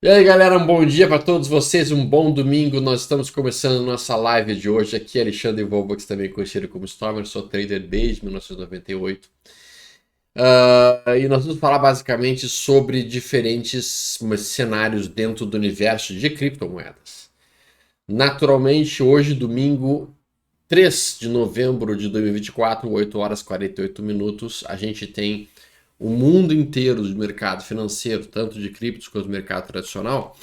E aí, galera, um bom dia para todos vocês, um bom domingo. Nós estamos começando nossa live de hoje. Aqui é Alexandre Volvox, também conhecido como Stormer, sou trader desde 1998. E nós vamos falar basicamente sobre diferentes cenários dentro do universo de criptomoedas. Naturalmente, hoje, domingo 3 de novembro de 2024, 8 horas e 48 minutos, a gente tem o mundo inteiro do mercado financeiro, tanto de criptos quanto do mercado tradicional,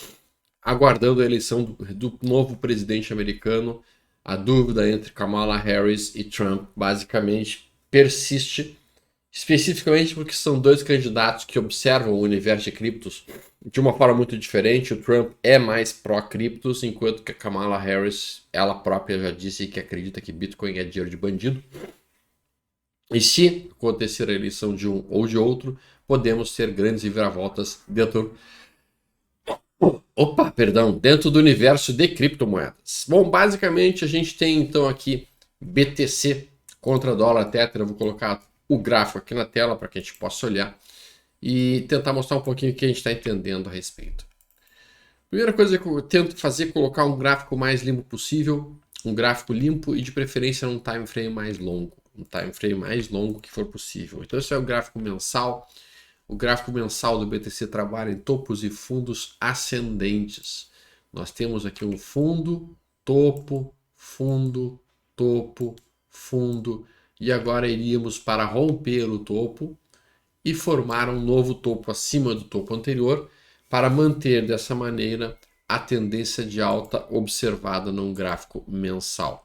aguardando a eleição do novo presidente americano. A dúvida entre Kamala Harris e Trump basicamente persiste, especificamente porque são dois candidatos que observam o universo de criptos de uma forma muito diferente. O Trump é mais pró-criptos, enquanto que a Kamala Harris, ela própria já disse que acredita que Bitcoin é dinheiro de bandido. E se acontecer a eleição de um ou de outro, podemos ter grandes reviravoltas dentro do universo de criptomoedas. Bom, basicamente a gente tem então aqui BTC contra dólar Tether. Eu vou colocar o gráfico aqui na tela para que a gente possa olhar e tentar mostrar um pouquinho o que a gente está entendendo a respeito. Primeira coisa que eu tento fazer é colocar um gráfico mais limpo possível, um gráfico limpo e de preferência num time frame mais longo. Um time frame mais longo que for possível. Então esse é o gráfico mensal. O gráfico mensal do BTC trabalha em topos e fundos ascendentes. Nós temos aqui um fundo, topo, fundo, topo, fundo. E agora iríamos para romper o topo e formar um novo topo acima do topo anterior para manter dessa maneira a tendência de alta observada num gráfico mensal.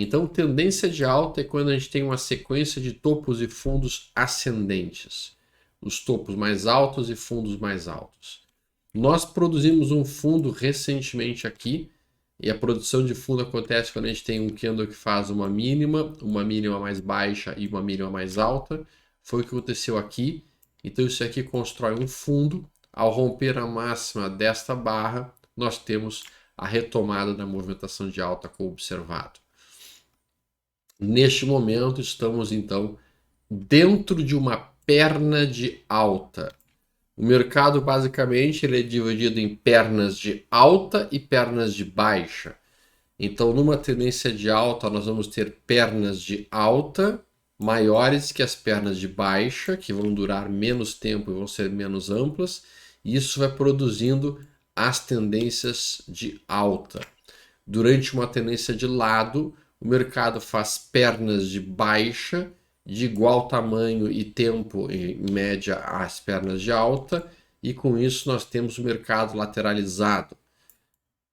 Então, tendência de alta é quando a gente tem uma sequência de topos e fundos ascendentes. Os topos mais altos e fundos mais altos. Nós produzimos um fundo recentemente aqui, e a produção de fundo acontece quando a gente tem um candle que faz uma mínima mais baixa e uma mínima mais alta. Foi o que aconteceu aqui. Então, isso aqui constrói um fundo. Ao romper a máxima desta barra, nós temos a retomada da movimentação de alta como observado. Neste momento, estamos então dentro de uma perna de alta. O mercado basicamente ele é dividido em pernas de alta e pernas de baixa. Então, numa tendência de alta, nós vamos ter pernas de alta maiores que as pernas de baixa, que vão durar menos tempo e vão ser menos amplas, e isso vai produzindo as tendências de alta. Durante uma tendência de lado, o mercado faz pernas de baixa de igual tamanho e tempo, em média, às pernas de alta, e com isso nós temos o mercado lateralizado.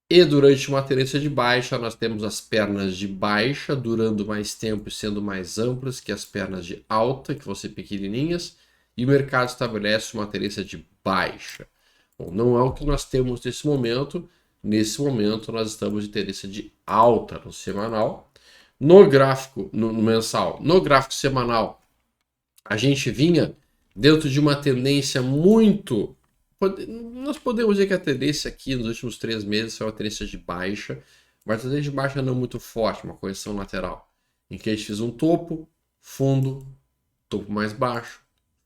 E durante uma tendência de baixa, nós temos as pernas de baixa durando mais tempo e sendo mais amplas que as pernas de alta, que vão ser pequenininhas, e o mercado estabelece uma tendência de baixa. Bom, não é o que nós temos nesse momento. Nesse momento, nós estamos em tendência de alta no semanal. No gráfico no mensal, no gráfico semanal, a gente vinha dentro de uma tendência muito... Nós podemos dizer que a tendência aqui nos últimos 3 meses foi uma tendência de baixa, mas a tendência de baixa não muito forte, uma correção lateral, em que a gente fez um topo, fundo, topo mais baixo,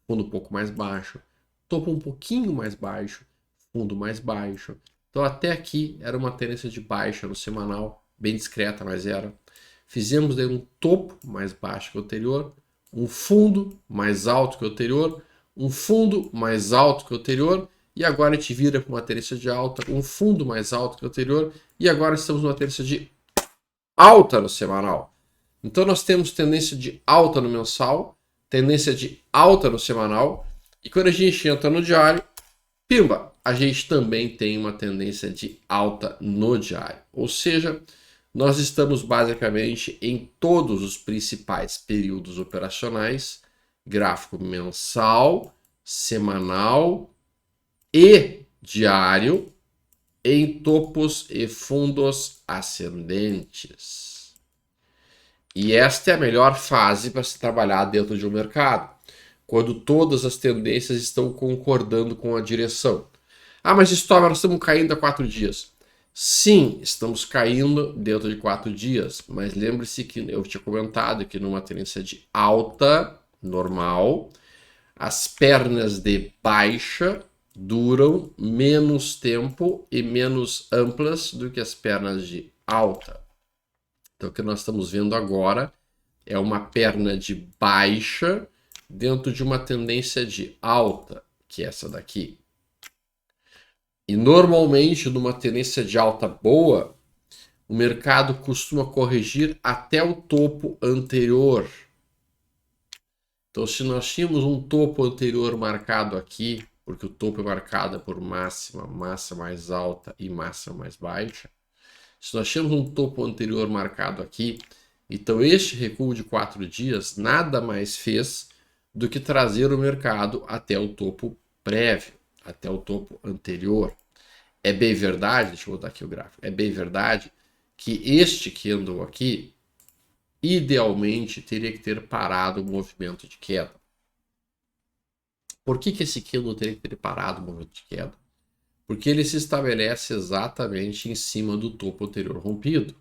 fundo um pouco mais baixo, topo um pouquinho mais baixo, fundo mais baixo. Então até aqui era uma tendência de baixa no semanal, bem discreta, mas era. Fizemos daí um topo mais baixo que o anterior, um fundo mais alto que o anterior, um fundo mais alto que o anterior, e agora a gente vira para uma tendência de alta, um fundo mais alto que o anterior, e agora estamos numa tendência de alta no semanal. Então nós temos tendência de alta no mensal, tendência de alta no semanal, e quando a gente entra no diário, pimba, a gente também tem uma tendência de alta no diário. Ou seja, nós estamos basicamente em todos os principais períodos operacionais, gráfico mensal, semanal e diário, em topos e fundos ascendentes. E esta é a melhor fase para se trabalhar dentro de um mercado, quando todas as tendências estão concordando com a direção. Ah, mas Stormer, nós estamos caindo há 4 dias. Sim, estamos caindo dentro de 4 dias, mas lembre-se que eu tinha comentado que numa tendência de alta normal, as pernas de baixa duram menos tempo e menos amplas do que as pernas de alta. Então, o que nós estamos vendo agora é uma perna de baixa dentro de uma tendência de alta, que é essa daqui. E normalmente, numa tendência de alta boa, o mercado costuma corrigir até o topo anterior. Então, se nós tínhamos um topo anterior marcado aqui, porque o topo é marcado por máxima, massa mais alta e massa mais baixa, se nós tínhamos um topo anterior marcado aqui, então este recuo de 4 dias nada mais fez do que trazer o mercado até o topo prévio, até o topo anterior. É bem verdade, deixa eu botar aqui o gráfico, é bem verdade que este candle aqui, idealmente, teria que ter parado o movimento de queda. Por que esse candle teria que ter parado o movimento de queda? Porque ele se estabelece exatamente em cima do topo anterior rompido,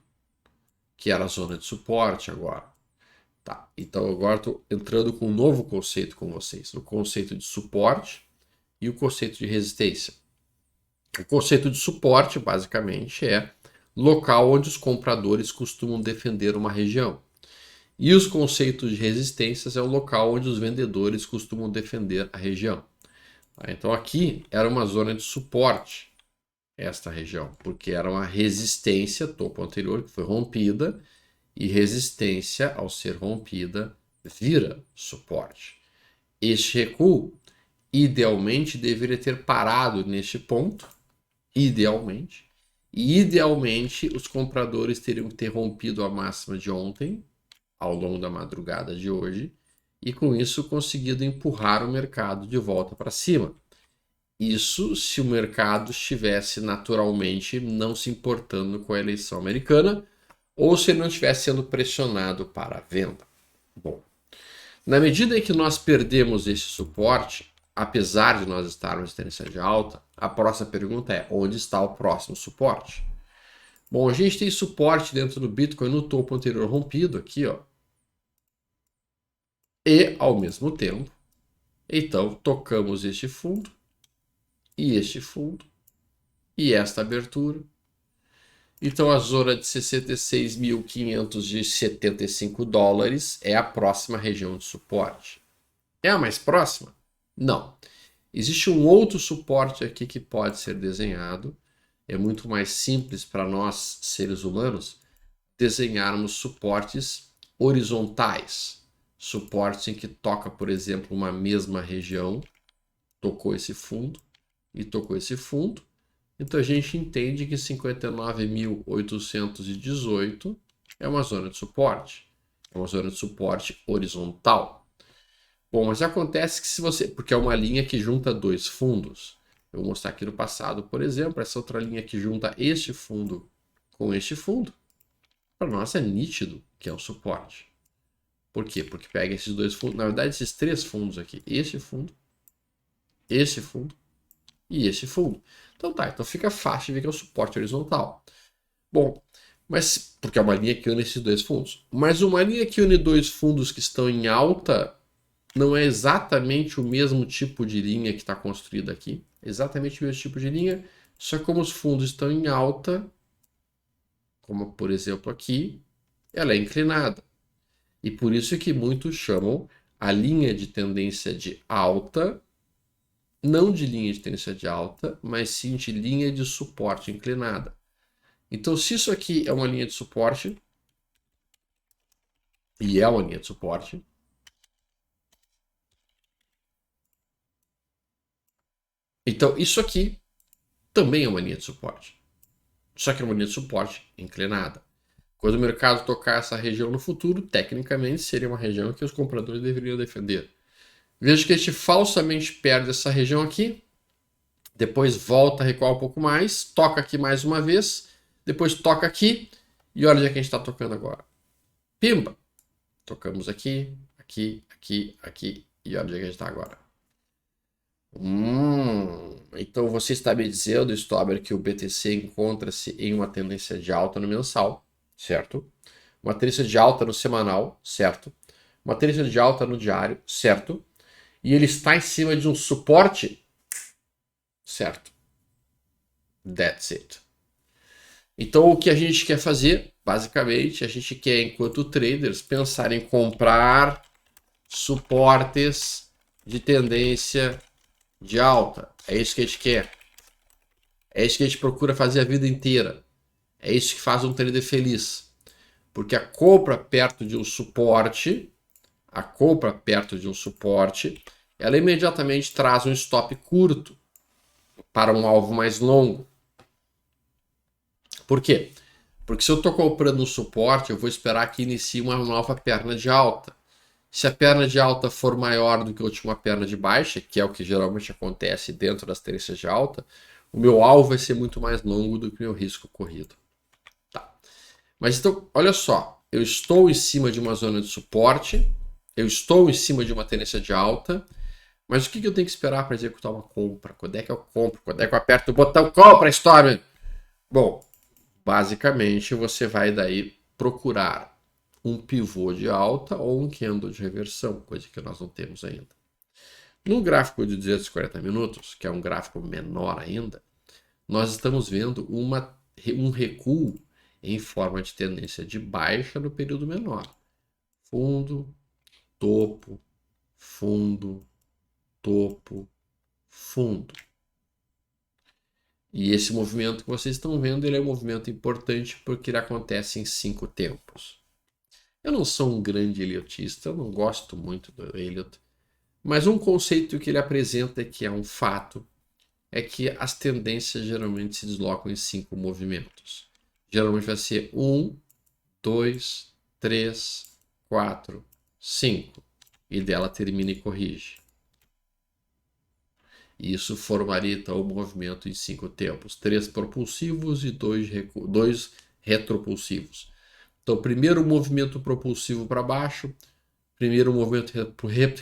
que era a zona de suporte agora. Tá, então agora estou entrando com um novo conceito com vocês, o conceito de suporte e o conceito de resistência. O conceito de suporte, basicamente, é local onde os compradores costumam defender uma região. E os conceitos de resistências é o local onde os vendedores costumam defender a região. Então aqui era uma zona de suporte, esta região, porque era uma resistência, topo anterior, que foi rompida, e resistência, ao ser rompida, vira suporte. Este recuo, idealmente, deveria ter parado neste ponto, idealmente, e idealmente os compradores teriam que ter rompido a máxima de ontem, ao longo da madrugada de hoje, e com isso conseguido empurrar o mercado de volta para cima. Isso se o mercado estivesse naturalmente não se importando com a eleição americana ou se ele não estivesse sendo pressionado para a venda. Bom, na medida em que nós perdemos esse suporte, apesar de nós estarmos em tendência de alta, a próxima pergunta é: onde está o próximo suporte? Bom, a gente tem suporte dentro do Bitcoin no topo anterior rompido aqui, ó. E, ao mesmo tempo, então, tocamos este fundo, e este fundo, e esta abertura. Então, a zona de 66.575 dólares é a próxima região de suporte. É a mais próxima? Não. Existe um outro suporte aqui que pode ser desenhado. É muito mais simples para nós, seres humanos, desenharmos suportes horizontais. Suportes em que toca, por exemplo, uma mesma região, tocou esse fundo e tocou esse fundo. Então a gente entende que 59.818 é uma zona de suporte. É uma zona de suporte horizontal. Bom, mas acontece que se você... Porque é uma linha que junta dois fundos. Eu vou mostrar aqui no passado, por exemplo, essa outra linha que junta este fundo com este fundo. Para nós é nítido que é um suporte. Por quê? Porque pega esses dois fundos, na verdade esses três fundos aqui, esse fundo e esse fundo. Então tá, então fica fácil de ver que é um suporte horizontal. Bom, mas porque é uma linha que une esses dois fundos. Mas uma linha que une dois fundos que estão em alta não é exatamente o mesmo tipo de linha que está construída aqui. Exatamente o mesmo tipo de linha, só que como os fundos estão em alta, como por exemplo aqui, ela é inclinada. E por isso é que muitos chamam a linha de tendência de alta, não de linha de tendência de alta, mas sim de linha de suporte inclinada. Então, se isso aqui é uma linha de suporte, e é uma linha de suporte, então isso aqui também é uma linha de suporte. Só que é uma linha de suporte inclinada. Quando o mercado tocar essa região no futuro, tecnicamente seria uma região que os compradores deveriam defender. Veja que a gente falsamente perde essa região aqui, depois volta a recuar um pouco mais, toca aqui mais uma vez, depois toca aqui, e olha onde é que a gente está tocando agora. Pimba! Tocamos aqui, aqui, aqui, aqui, e olha onde é que a gente está agora. Então você está me dizendo, Stober, que o BTC encontra-se em uma tendência de alta no mensal, certo? Uma tendência de alta no semanal, certo? Uma tendência de alta no diário, certo? E ele está em cima de um suporte? certo? That's it. Então, o que a gente quer fazer, basicamente, a gente quer, enquanto traders, pensar em comprar suportes de tendência de alta. É isso que a gente quer. É isso que a gente procura fazer a vida inteira. É isso que faz um trader feliz. Porque a compra perto de um suporte, ela imediatamente traz um stop curto para um alvo mais longo. Por quê? Porque se eu estou comprando um suporte, eu vou esperar que inicie uma nova perna de alta. Se a perna de alta for maior do que a última perna de baixa, que é o que geralmente acontece dentro das tendências de alta, o meu alvo vai ser muito mais longo do que o meu risco corrido. Tá. Mas então, olha só, eu estou em cima de uma zona de suporte, eu estou em cima de uma tendência de alta, mas o que eu tenho que esperar para executar uma compra? Quando é que eu compro? Quando é que eu aperto o botão compra, Storm? Bom, basicamente você vai daí procurar um pivô de alta ou um candle de reversão, coisa que nós não temos ainda. No gráfico de 240 minutos, que é um gráfico menor ainda, nós estamos vendo um recuo em forma de tendência de baixa no período menor. Fundo, topo, fundo, topo, fundo. E esse movimento que vocês estão vendo, ele é um movimento importante porque ele acontece em 5 tempos. Eu não sou um grande Eliotista, eu não gosto muito do Elliott, mas um conceito que ele apresenta, que é um fato, é que as tendências geralmente se deslocam em 5 movimentos. Geralmente vai ser 1, 2, 3, 4, 5. E dela termina e corrige. Isso formaria então o movimento em 5 tempos. 3 propulsivos e 2 retropulsivos. Então, primeiro movimento propulsivo para baixo, primeiro movimento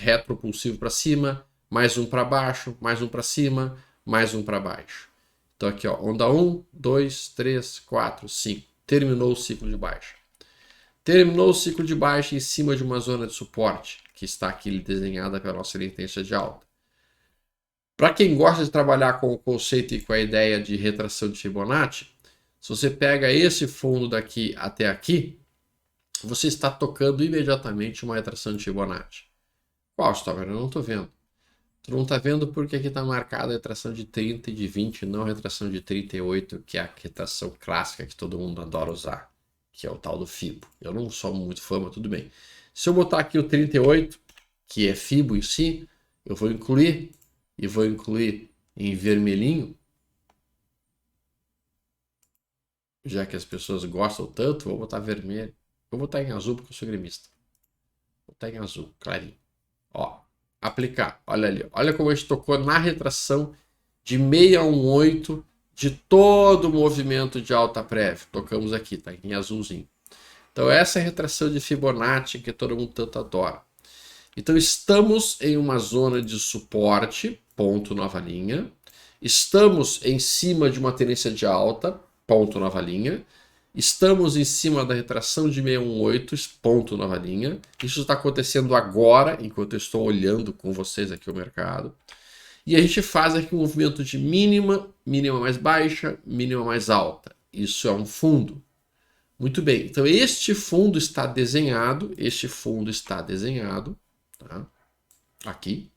retropulsivo para cima, mais um para baixo, mais um para cima, mais um para baixo. Então aqui, ó, onda 1, 2, 3, 4, 5. Terminou o ciclo de baixa. Terminou o ciclo de baixa em cima de uma zona de suporte, que está aqui desenhada pela nossa tendência de alta. Para quem gosta de trabalhar com o conceito e com a ideia de retração de Fibonacci, se você pega esse fundo daqui até aqui, você está tocando imediatamente uma retração de Fibonacci. Qual, Stover? Eu não estou vendo. Tu não está vendo porque aqui está marcada a retração de 30 e de 20, não a retração de 38, que é a retração clássica que todo mundo adora usar, que é o tal do Fibo. Eu não sou muito fã, mas tudo bem. Se eu botar aqui o 38, que é Fibo em si, eu vou incluir, e vou incluir em vermelhinho, já que as pessoas gostam tanto, vou botar vermelho. Vou botar em azul porque eu sou gremista. Vou botar em azul, clarinho. Ó, aplicar. Olha ali. Olha como a gente tocou na retração de 618 de todo o movimento de alta prévia. Tocamos aqui, tá em azulzinho. Então essa é a retração de Fibonacci que todo mundo tanto adora. Então estamos em uma zona de suporte, ponto nova linha. Estamos em cima de uma tendência de alta, ponto nova linha. Estamos em cima da retração de 618, ponto nova linha. Isso está acontecendo agora, enquanto eu estou olhando com vocês aqui o mercado. E a gente faz aqui um movimento de mínima, mínima mais baixa, mínima mais alta. Isso é um fundo. Muito bem, então este fundo está desenhado, tá? Aqui,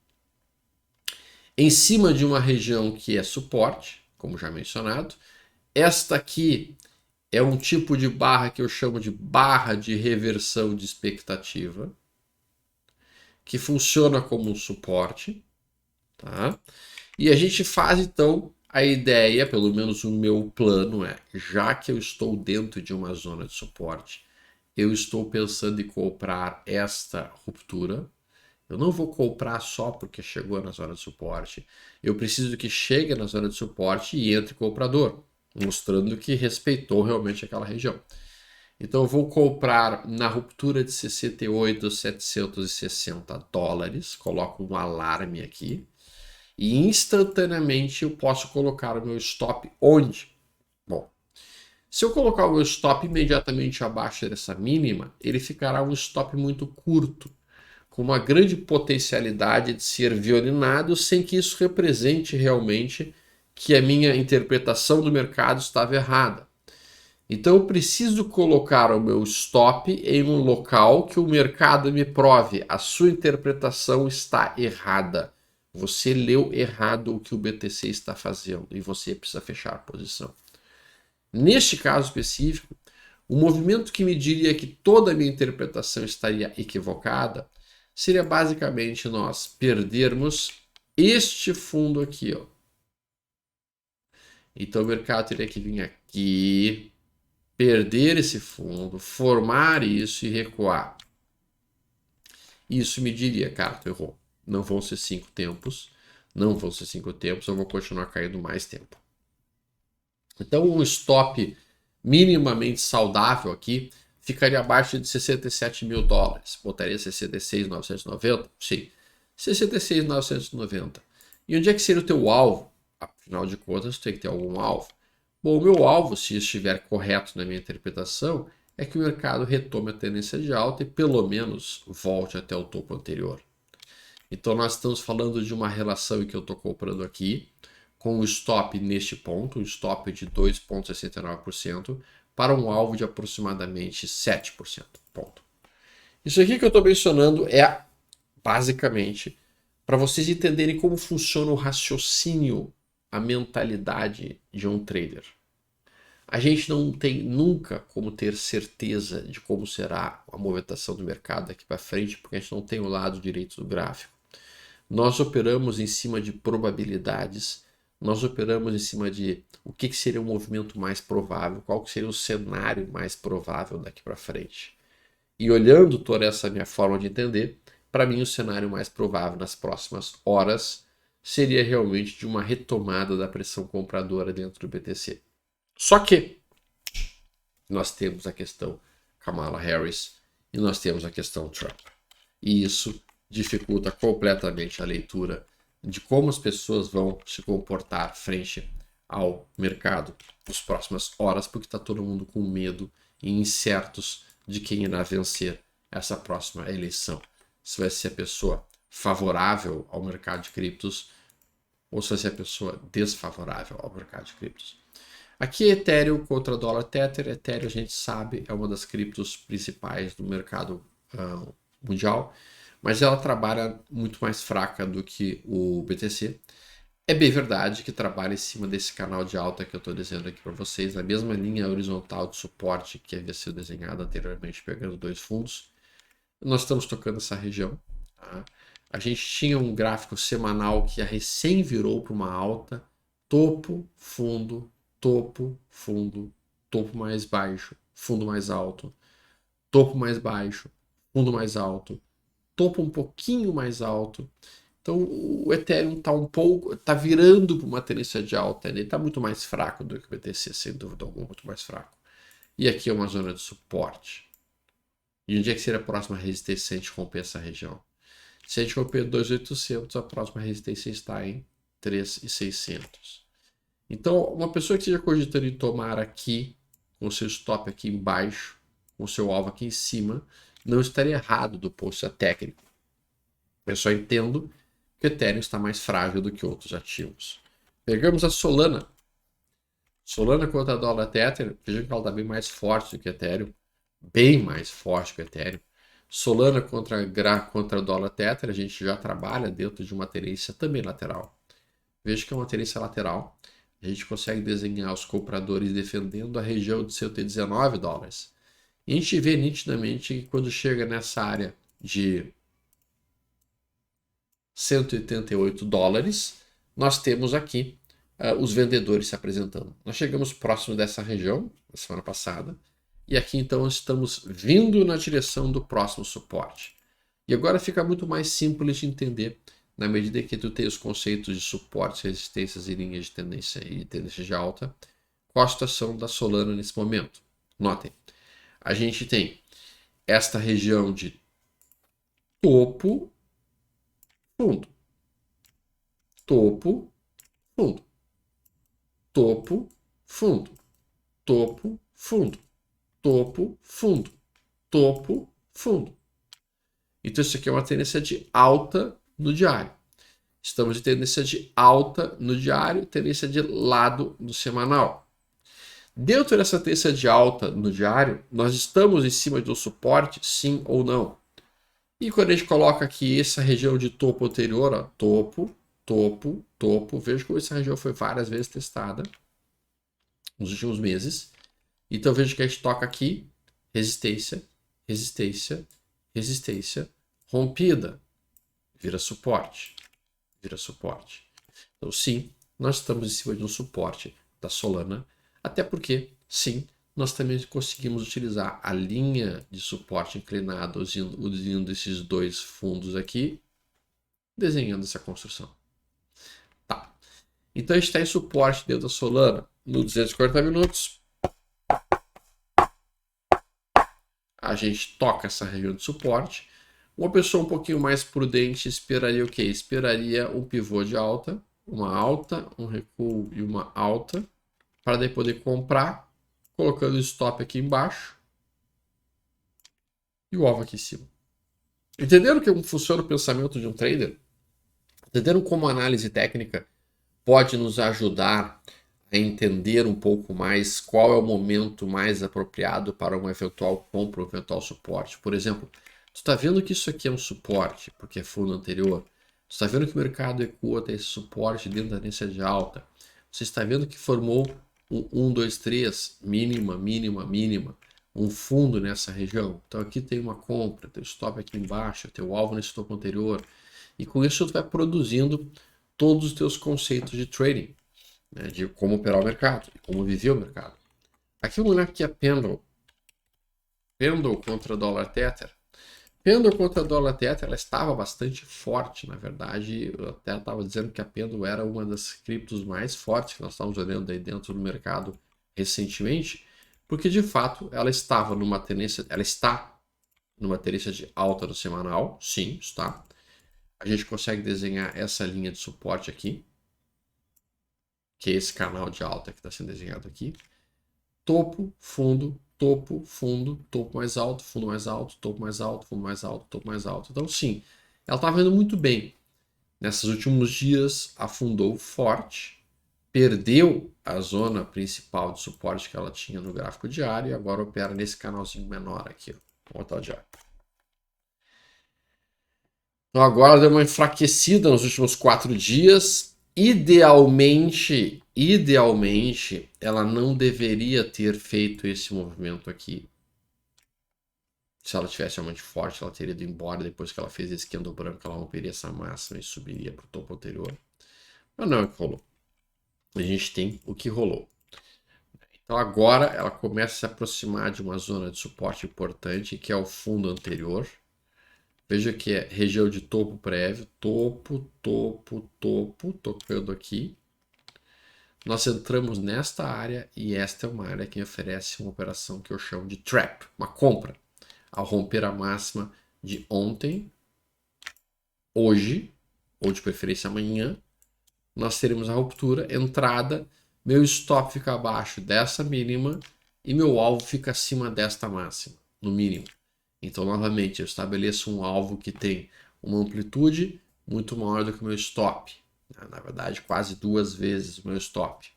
em cima de uma região que é suporte, como já mencionado. Esta aqui é um tipo de barra que eu chamo de barra de reversão de expectativa, que funciona como um suporte, tá? E a gente faz então a ideia, pelo menos o meu plano é, já que eu estou dentro de uma zona de suporte, eu estou pensando em comprar esta ruptura. Eu não vou comprar só porque chegou na zona de suporte. Eu preciso que chegue na zona de suporte e entre comprador, mostrando que respeitou realmente aquela região. Então eu vou comprar na ruptura de 68.760 dólares, coloco um alarme aqui, e instantaneamente eu posso colocar o meu stop onde? Bom, se eu colocar o meu stop imediatamente abaixo dessa mínima, ele ficará um stop muito curto, com uma grande potencialidade de ser violinado sem que isso represente realmente que a minha interpretação do mercado estava errada. Então eu preciso colocar o meu stop em um local que o mercado me prove. A sua interpretação está errada. Você leu errado o que o BTC está fazendo e você precisa fechar a posição. Neste caso específico, o movimento que me diria que toda a minha interpretação estaria equivocada seria basicamente nós perdermos este fundo aqui, ó. Então o mercado teria que vir aqui, perder esse fundo, formar isso e recuar. Isso me diria, cara, tu errou. Não vão ser 5 tempos, não vão ser 5 tempos, eu vou continuar caindo mais tempo. Então um stop minimamente saudável aqui ficaria abaixo de 67 mil dólares. Botaria 66.990? Sim. 66.990. E onde é que seria o teu alvo? Afinal de contas, tu tem que ter algum alvo. Bom, o meu alvo, se estiver correto na minha interpretação, é que o mercado retome a tendência de alta e pelo menos volte até o topo anterior. Então nós estamos falando de uma relação em que eu estou comprando aqui, com o stop neste ponto, um stop de 2,69%, para um alvo de aproximadamente 7%. Ponto. Isso aqui que eu estou mencionando é basicamente para vocês entenderem como funciona o raciocínio, a mentalidade de um trader. A gente não tem nunca como ter certeza de como será a movimentação do mercado daqui para frente, porque a gente não tem o lado direito do gráfico. Nós operamos em cima de probabilidades, nós operamos em cima de o que seria o movimento mais provável, qual que seria o cenário mais provável daqui para frente. E olhando toda essa minha forma de entender, para mim o cenário mais provável nas próximas horas seria realmente de uma retomada da pressão compradora dentro do BTC. Só que nós temos a questão Kamala Harris e nós temos a questão Trump. E isso dificulta completamente a leitura de como as pessoas vão se comportar frente ao mercado nas próximas horas, porque está todo mundo com medo e incertos de quem irá vencer essa próxima eleição. Se vai ser a pessoa favorável ao mercado de criptos ou se vai ser a pessoa desfavorável ao mercado de criptos. Aqui Ethereum contra dólar Tether. Ethereum a gente sabe é uma das criptos principais do mercado mundial, mas ela trabalha muito mais fraca do que o BTC. É bem verdade que trabalha em cima desse canal de alta que eu estou desenhando aqui para vocês, na mesma linha horizontal de suporte que havia sido desenhada anteriormente, pegando dois fundos. Nós estamos tocando essa região. Tá? A gente tinha um gráfico semanal que recém virou para uma alta, topo, fundo, topo, fundo, topo mais baixo, fundo mais alto, topo mais baixo, fundo mais alto, topo um pouquinho mais alto. Então o Ethereum está virando para uma tendência de alta, ele está muito mais fraco do que o BTC, sem dúvida alguma, muito mais fraco. E aqui é uma zona de suporte. E onde é que seria a próxima resistência se a gente romper essa região? Se a gente romper 2.800, a próxima resistência está em 3.600. Então, uma pessoa que esteja cogitando em tomar aqui, com o seu stop aqui embaixo, com o seu alvo aqui em cima, não estaria errado do ponto de vista técnico. Eu só entendo que o Ethereum está mais frágil do que outros ativos. Pegamos a Solana. Solana contra dólar Tether, vejam que ela está bem mais forte do que o Ethereum. Bem mais forte que o Ethereum. Solana contra dólar Tether, a gente já trabalha dentro de uma tendência também lateral. Veja que é uma tendência lateral. A gente consegue desenhar os compradores defendendo a região de 119 dólares. E a gente vê nitidamente que quando chega nessa área de 188 dólares, nós temos aqui os vendedores se apresentando. Nós chegamos próximo dessa região, na semana passada, e aqui então estamos vindo na direção do próximo suporte. E agora fica muito mais simples de entender, na medida que tu tem os conceitos de suportes, resistências e linhas de tendência e tendência de alta, qual a situação da Solana nesse momento. Notem, a gente tem esta região de topo, fundo, topo, fundo, topo, fundo, topo, fundo, topo, fundo, topo, fundo. Então isso aqui é uma tendência de alta no diário. Estamos em tendência de alta no diário, tendência de lado no semanal. Dentro dessa tendência de alta no diário, nós estamos em cima de um suporte, sim ou não? E quando a gente coloca aqui essa região de topo anterior, ó, topo, topo, topo, veja como essa região foi várias vezes testada nos últimos meses. Então veja que a gente toca aqui, resistência, resistência, resistência, rompida, vira suporte, vira suporte. Então sim, nós estamos em cima de um suporte da Solana, até porque, sim, nós também conseguimos utilizar a linha de suporte inclinado usando esses dois fundos aqui, desenhando essa construção. Tá. Então a gente está em suporte dentro da Solana no 240 minutos. A gente toca essa região de suporte. Uma pessoa um pouquinho mais prudente esperaria o quê? Esperaria um pivô de alta, uma alta, um recuo e uma alta, para daí poder comprar, colocando o stop aqui embaixo e o alvo aqui em cima. Entenderam como funciona o pensamento de um trader? Entenderam como a análise técnica pode nos ajudar a entender um pouco mais qual é o momento mais apropriado para uma eventual compra ou eventual suporte? Por exemplo, tu está vendo que isso aqui é um suporte, porque é fundo anterior. Tu está vendo que o mercado recua até esse suporte dentro da tendência de alta. Você está vendo que formou um 1, 2, 3, mínima, mínima, mínima, um fundo nessa região. Então aqui tem uma compra, tem o stop aqui embaixo, tem o alvo nesse topo anterior. E com isso tu vai produzindo todos os teus conceitos de trading, né, de como operar o mercado, de como viver o mercado. Aqui vamos olhar aqui a Pendle. Pendle contra dólar Tether. Pendle contra dólar Tether, ela estava bastante forte, na verdade. Eu até estava dizendo que a Pendle era uma das criptos mais fortes que nós estávamos olhando aí dentro do mercado recentemente, porque de fato ela estava numa tendência, ela está numa tendência de alta no semanal, sim, está. A gente consegue desenhar essa linha de suporte aqui, que é esse canal de alta que está sendo desenhado aqui. Topo, fundo, topo, fundo, topo mais alto, fundo mais alto, topo mais alto, fundo mais alto, topo mais alto. Então, sim, ela estava indo muito bem. Nesses últimos dias, afundou forte, perdeu a zona principal de suporte que ela tinha no gráfico diário e agora opera nesse canalzinho menor aqui. Vamos botar o diário. Então, agora deu uma enfraquecida nos últimos 4 dias. Idealmente, ela não deveria ter feito esse movimento aqui. Se ela tivesse realmente forte, ela teria ido embora. Depois que ela fez esse candle branco, ela romperia essa máxima e subiria para o topo anterior. Mas não é o que rolou. A gente tem o que rolou. Então agora ela começa a se aproximar de uma zona de suporte importante, que é o fundo anterior. Veja que é região de topo prévio, topo, topo, topo, tocando aqui. Nós entramos nesta área e esta é uma área que oferece uma operação que eu chamo de trap, uma compra. Ao romper a máxima de ontem, hoje, ou de preferência amanhã, nós teremos a ruptura, entrada, meu stop fica abaixo dessa mínima e meu alvo fica acima desta máxima, no mínimo. Então, novamente, eu estabeleço um alvo que tem uma amplitude muito maior do que o meu stop. Na verdade, quase 2 vezes o meu stop.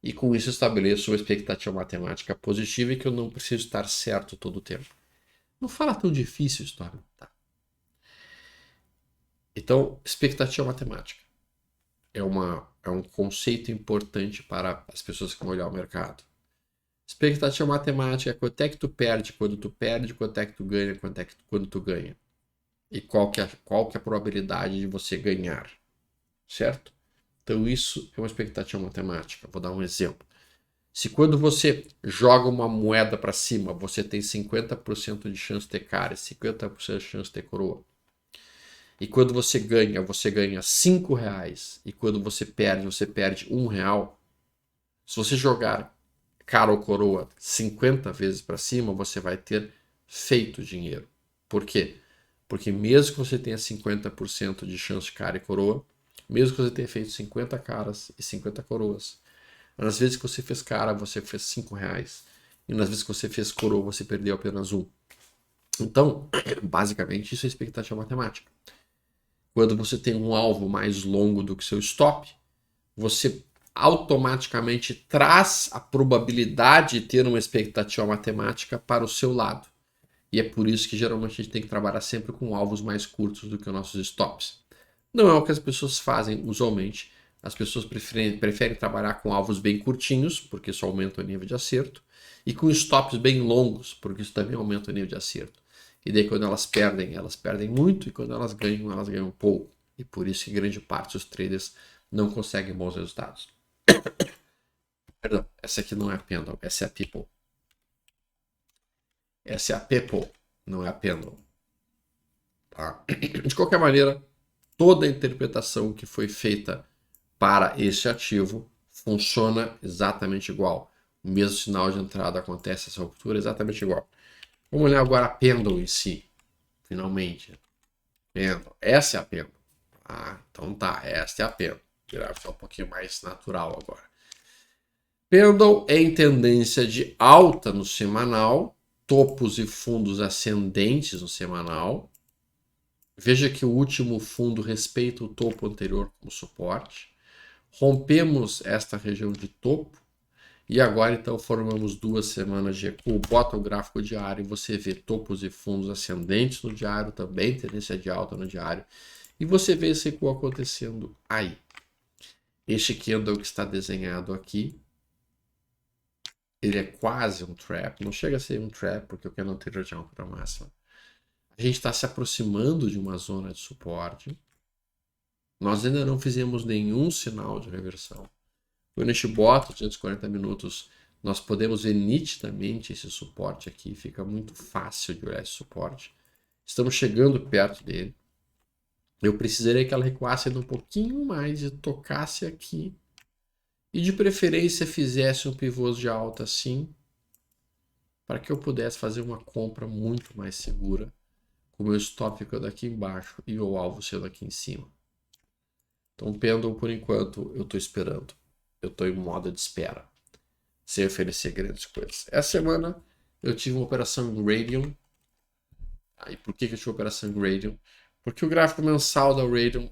E com isso eu estabeleço uma expectativa matemática positiva e que eu não preciso estar certo todo o tempo. Não fala tão difícil a história, tá? Então, expectativa matemática é um conceito importante para as pessoas que vão olhar o mercado. Expectativa matemática é quanto é que tu perde quando tu perde, quanto é que tu ganha quando tu ganha. E qual que é a probabilidade de você ganhar, certo? Então isso é uma expectativa matemática. Vou dar um exemplo. Se quando você joga uma moeda para cima, você tem 50% de chance de ter cara e 50% de chance de ter coroa. E quando você ganha 5 reais. E quando você perde R$ 1. Se você jogar cara ou coroa 50 vezes para cima, você vai ter feito dinheiro. Por quê? Porque mesmo que você tenha 50% de chance de cara e coroa, mesmo que você tenha feito 50 caras e 50 coroas, nas vezes que você fez cara, você fez 5 reais. E nas vezes que você fez coroa, você perdeu apenas 1. Então, basicamente, isso é expectativa matemática. Quando você tem um alvo mais longo do que seu stop, você automaticamente traz a probabilidade de ter uma expectativa matemática para o seu lado. E é por isso que geralmente a gente tem que trabalhar sempre com alvos mais curtos do que os nossos stops. Não é o que as pessoas fazem usualmente. As pessoas preferem trabalhar com alvos bem curtinhos, porque isso aumenta o nível de acerto, e com stops bem longos, porque isso também aumenta o nível de acerto. E daí quando elas perdem muito, e quando elas ganham pouco. E por isso que grande parte dos traders não conseguem bons resultados. Perdão, essa aqui não é a Pendle, essa é a People. Essa é a People, não é a Pendle. Tá? De qualquer maneira, toda a interpretação que foi feita para esse ativo funciona exatamente igual. O mesmo sinal de entrada acontece essa ruptura exatamente igual. Vamos olhar agora a Pendle em si. Finalmente. Pendle. Essa é a Pendle. Ah, então tá. Essa é a Pendle. Virar só um pouquinho mais natural agora. Pendle é em tendência de alta no semanal. Topos e fundos ascendentes no semanal. Veja que o último fundo respeita o topo anterior como suporte. Rompemos esta região de topo e agora então formamos 2 semanas de recuo. Bota o gráfico diário e você vê topos e fundos ascendentes no diário, também tendência de alta no diário. E você vê esse recuo acontecendo aí. Este candle que está desenhado aqui, ele é quase um trap, não chega a ser um trap porque o candle anterior já é uma alta máxima. A gente está se aproximando de uma zona de suporte. Nós ainda não fizemos nenhum sinal de reversão. Quando a gente bota 240 minutos, nós podemos ver nitidamente esse suporte aqui. Fica muito fácil de olhar esse suporte. Estamos chegando perto dele. Eu precisaria que ela recuasse ainda um pouquinho mais e tocasse aqui. E de preferência fizesse um pivô de alta assim, para que eu pudesse fazer uma compra muito mais segura, com o meu stop ficando aqui embaixo e o alvo sendo aqui em cima. Então, pêndulo, por enquanto, eu estou esperando. Eu estou em modo de espera, sem oferecer grandes coisas. Essa semana eu tive uma operação em Radium. E por que eu tive uma operação em Radium? Porque o gráfico mensal da Radium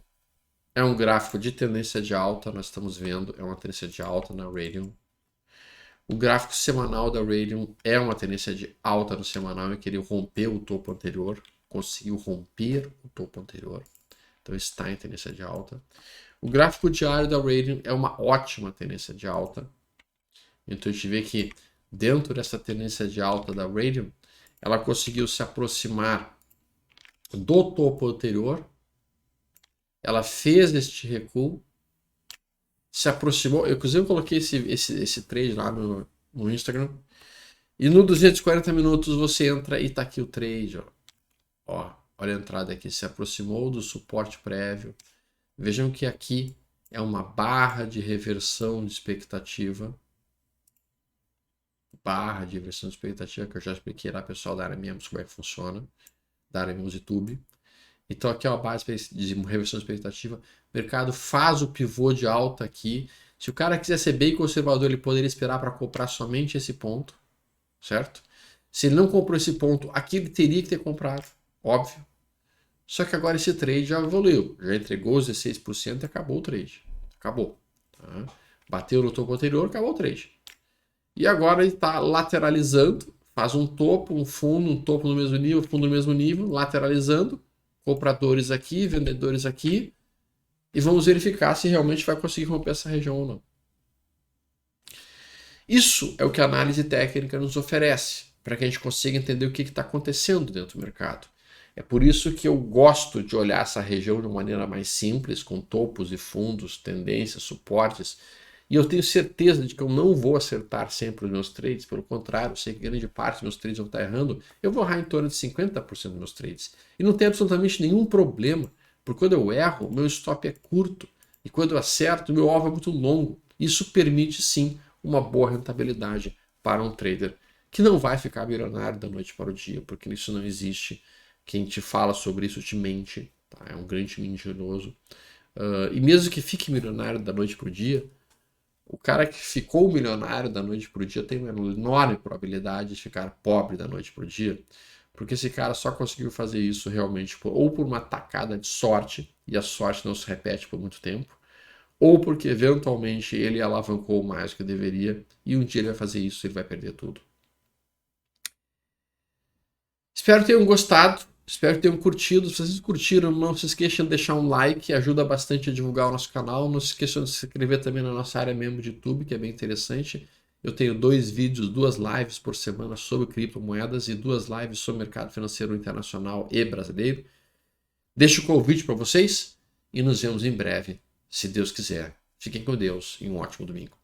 é um gráfico de tendência de alta, nós estamos vendo, é uma tendência de alta na Radium. O gráfico semanal da Radium é uma tendência de alta no semanal, em que ele rompeu o topo anterior, conseguiu romper o topo anterior, então está em tendência de alta. O gráfico diário da Radium é uma ótima tendência de alta, então a gente vê que dentro dessa tendência de alta da Radium, ela conseguiu se aproximar do topo anterior, ela fez este recuo, se aproximou, eu inclusive coloquei esse trade lá no Instagram, e no 240 minutos você entra e tá aqui o trade, ó, olha a entrada aqui, se aproximou do suporte prévio. Vejam que aqui é uma barra de reversão de expectativa, que eu já expliquei lá, pessoal da área Membros, como é que funciona, da área Membros YouTube. Então aqui é uma base de reversão de expectativa. O mercado faz o pivô de alta aqui. Se o cara quiser ser bem conservador, ele poderia esperar para comprar somente esse ponto, certo? Se ele não comprou esse ponto, aqui ele teria que ter comprado, óbvio. Só que agora esse trade já evoluiu, já entregou os 16% e acabou o trade. Acabou. Tá? Bateu no topo anterior, acabou o trade. E agora ele está lateralizando, faz um topo, um fundo, um topo no mesmo nível, fundo no mesmo nível, lateralizando. Compradores aqui, vendedores aqui, e vamos verificar se realmente vai conseguir romper essa região ou não. Isso é o que a análise técnica nos oferece, para que a gente consiga entender o que está acontecendo dentro do mercado. É por isso que eu gosto de olhar essa região de uma maneira mais simples, com topos e fundos, tendências, suportes, e eu tenho certeza de que eu não vou acertar sempre os meus trades, pelo contrário, eu sei que grande parte dos meus trades vão estar errando, eu vou errar em torno de 50% dos meus trades. E não tem absolutamente nenhum problema, porque quando eu erro, o meu stop é curto, e quando eu acerto, o meu alvo é muito longo. Isso permite sim uma boa rentabilidade para um trader, que não vai ficar milionário da noite para o dia, porque isso não existe. Quem te fala sobre isso te mente, tá? É um grande mentiroso. E mesmo que fique milionário da noite para o dia, o cara que ficou milionário da noite para o dia tem uma enorme probabilidade de ficar pobre da noite para o dia, porque esse cara só conseguiu fazer isso realmente ou por uma tacada de sorte, e a sorte não se repete por muito tempo, ou porque eventualmente ele alavancou mais do que deveria e um dia ele vai fazer isso e ele vai perder tudo. Espero que tenham gostado, espero que tenham curtido. Se vocês curtiram, não se esqueçam de deixar um like, ajuda bastante a divulgar o nosso canal. Não se esqueçam de se inscrever também na nossa área membro de YouTube, que é bem interessante. Eu tenho 2 vídeos, 2 lives por semana sobre criptomoedas e 2 lives sobre mercado financeiro internacional e brasileiro. Deixo o convite para vocês e nos vemos em breve, se Deus quiser. Fiquem com Deus e um ótimo domingo.